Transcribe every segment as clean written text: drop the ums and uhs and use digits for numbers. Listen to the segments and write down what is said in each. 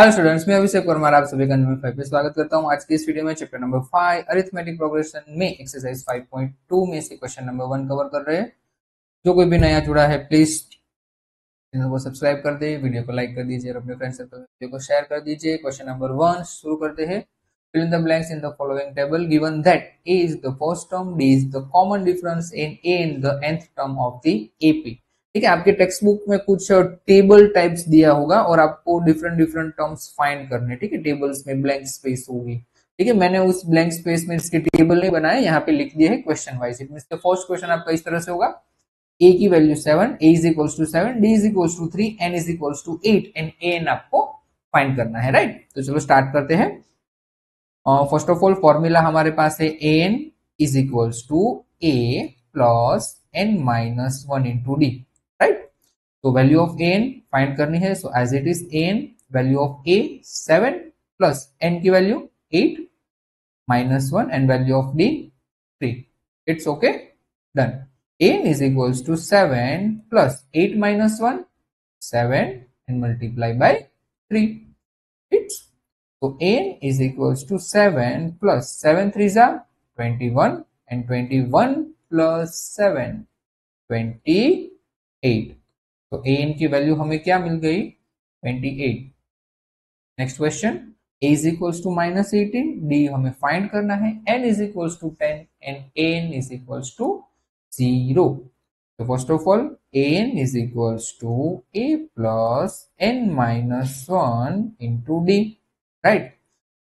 Hello students, मैं अभिषेक वर्मा आप सभी का नंबर 5 पे स्वागत करता हूं। आज की इस वीडियो में चैप्टर नंबर 5 अरिथमेटिक प्रोग्रेशन में एक्सरसाइज 5.2 में से क्वेश्चन नंबर 1 कवर कर रहे हैं। जो कोई भी नया जुड़ा है प्लीज चैनल को सब्सक्राइब कर दे, वीडियो को लाइक कर दीजिए और अपने फ्रेंड सर्कल में वीडियो को शेयर कर दीजिए। क्वेश्चन नंबर 1 शुरू करते हैं। Fill in the blanks in the following table given that a is the first term, d is the common difference in a and the nth term of the AP। ठीक है, आपके text book में कुछ table types दिया होगा और आपको different different terms find करने। ठीक है, टेबल्स में ब्लैंक स्पेस होगी। ठीक है, मैंने उस ब्लैंक स्पेस में इसके टेबल नहीं बनाए, यहाँ पे लिख दिए है question wise. It means the first question आपका इस तरह से होगा, a की value 7, a is equals to 7, d is equals to 3, n is equals to 8 and an आपको फाइंड करना है। राइट, तो चलो स्टार्ट करते हैं। फर्स्ट ऑफ ऑल फॉर्मूला हमारे पास है an is equals to a plus n minus 1 into D. Right, तो वैल्यू ऑफ an फाइंड करनी है। So as it is an value of a 7 plus n की value 8 minus 1 and value of d 3। It's okay, done. an is equals to 7 plus 8 minus 1 7 and multiply by 3। It's so an is equals to 7 plus 7 3s are 21 and 21 plus 7 28। तो an की value हमें क्या मिल गई, 28। Next question, a is equals to minus 18, d हमें find करना है, n is equals to 10 and an is equals to 0। So first of all, an is equals to a plus n minus 1 into d, right?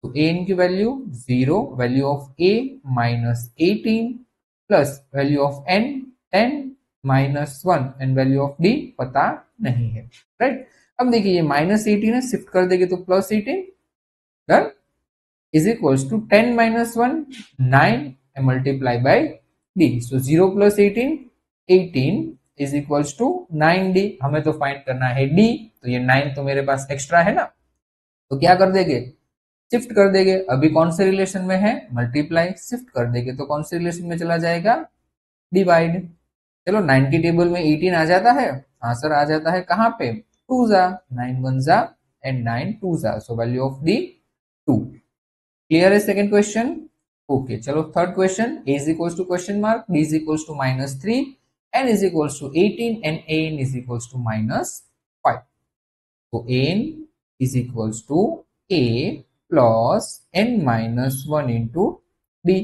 So an की value 0, value of a minus 18 plus value of n 10 minus 1 and value of d पता नहीं है। Right, अब देखिए ये minus 18 है, shift कर देंगे तो plus 18, done, is equals to 10 minus 1 9 multiply by d। So 0 plus 18 18 is equals to 9d। हमें तो फाइंड करना है d, तो ये 9 तो मेरे पास एक्स्ट्रा है ना, तो क्या कर देंगे, शिफ्ट कर देंगे। अभी कौन से रिलेशन में है, मल्टीप्लाई, शिफ्ट कर देंगे तो कौन से रिलेशन में चला जाएगा, डिवाइड। चलो 9 की टेबल में 18 आ जाता है, आंसर आ जाता है कहाँ पे, 2 जा, 9 1 जा एंड 9 2 जा। सो वैल्यू ऑफ डी 2। क्लियर है सेकंड क्वेश्चन। ओके, चलो third question, a is equals to question mark, d is equals to minus 3, n is equals to 18 and an is equals to minus 5। so an is equals to a plus n minus 1 into d।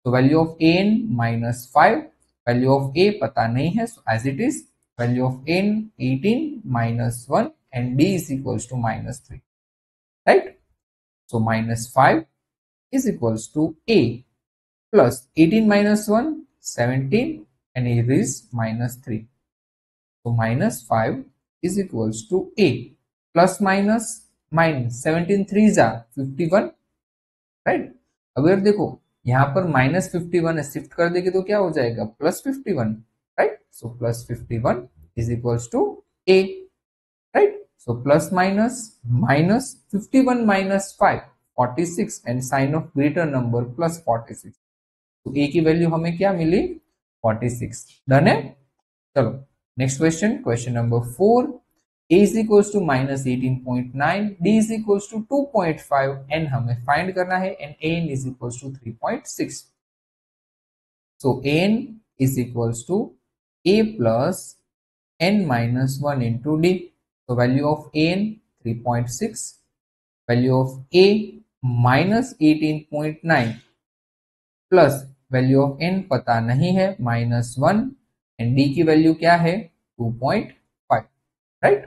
so value of an minus 5, value of a पता नहीं है, so as it is value of n 18 minus 1 and d is equals to minus 3। right, so minus 5 is equals to a plus 18 minus 1 17 and here is minus 3। so minus 5 is equals to a plus minus minus 17 3s are 51। Right, अब यार देखो यहाँ पर minus 51 है, shift कर देंगे तो क्या हो जाएगा, plus 51। Right, so plus 51 is equals to a। Right, so plus minus minus 51 minus 5 46 and sign of greater number plus 46। तो a की वैल्यू हमें क्या मिली, 46। डन है। चलो next question, question number 4, a is equals to minus 18.9, d is equals to 2.5 and हमें find करना है and an is equals to 3.6। so an is equals to a plus n minus 1 into d। so value of an 3.6, value of a minus 18.9 plus value of n पता नहीं है minus 1 and d की value क्या है 2.5। Right,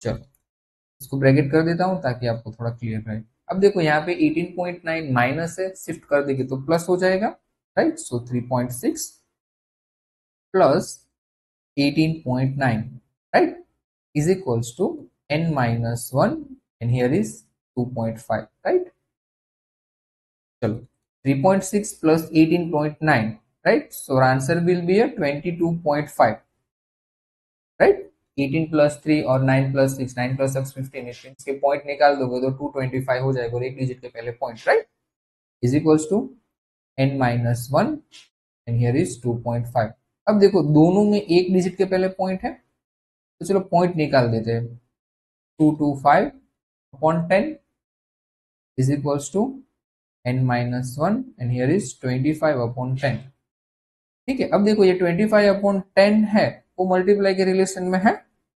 चलो इसको bracket कर देता हूं ताकि आपको थोड़ा क्लियर रहे। अब देखो यहाँ पे 18.9 माइनस है, शिफ्ट कर देंगे तो प्लस हो जाएगा। Right, so 3.6 plus 18.9 right is equals to n minus 1 and here is 2.5। Right, चलो 3.6 plus 18.9 right, so answer will be 22.5। Right, 18 plus 3 और 9 प्लस 6, 9 प्लस 6 15, इसके पॉइंट निकाल दोगे तो 225 हो जाएगा और एक डिजिट के पहले point. Right, is equals to n minus 1 and here is 2.5। अब देखो दोनों में एक डिजिट के पहले पॉइंट है, तो चलो पॉइंट निकाल देते हैं, 225 upon 10 is equals to n minus 1 and here is 25 upon 10। ठीक है, अब देखो ये 25 अपॉन 10 है वो मल्टीप्लाई के रिलेशन में है,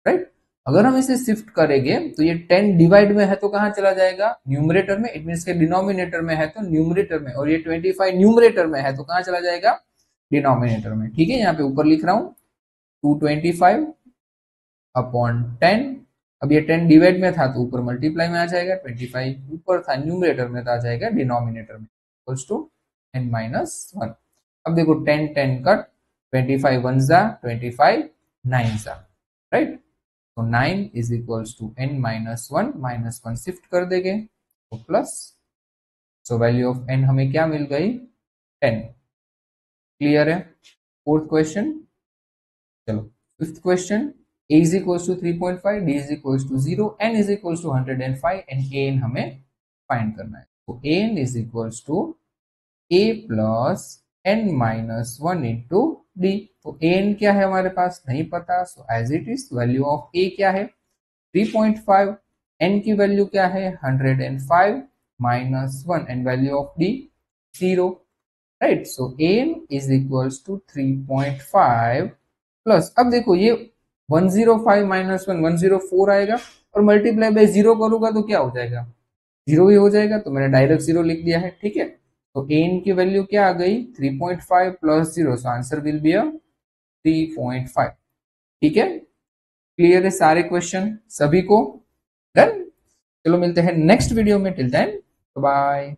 राइट। अगर हम इसे शिफ्ट करेंगे तो ये 10 डिवाइड में है तो कहां चला जाएगा, न्यूमरेटर में। इट मींस के डिनोमिनेटर में है तो न्यूमरेटर में, और ये 25 न्यूमरेटर में है तो कहां चला जाएगा, डिनोमिनेटर में। ठीक है, यहाँ पे ऊपर लिख रहा हूं 225 अपॉन 10। अब ये 10 डिवाइड में था तो ऊपर मल्टीप्लाई में आ जाएगा, 25 ऊपर था न्यूमरेटर में तो आ जाएगा डिनोमिनेटर में, इक्वल्स टू n माइनस 1। अब देखो 10 10 कट, 25 वन जा 25 9 जा, राइट। तो 9 is equals to n minus 1, minus 1 shift कर देंगे तो plus, so value of n हमें क्या मिल गई, 10। क्लियर है। फोर्थ क्वेश्चन, चलो fifth question, a is equals to 3.5, d is equals to 0, n is equals to 105 and an हमें फाइंड करना है। तो an is equals to a plus n minus 1 into d। तो an क्या है हमारे पास नहीं पता, so as it is value of a क्या है 3.5, n की वैल्यू क्या है 105 minus 1 and value of d 0, right. So an is equals to 3.5 plus, अब देखो ये 105 माइनस 1 104 आएगा और मल्टीप्लाई बाय 0 करूंगा तो क्या हो जाएगा, 0 ही हो जाएगा, तो मैंने डायरेक्ट 0 लिख दिया है। ठीक है, तो an की वैल्यू क्या आ गई 3.5 plus 0, so answer will B 3.5। ठीक है, क्लियर है सारे क्वेश्चन सभी को, डन। चलो मिलते हैं नेक्स्ट वीडियो में, टिल देन बाय।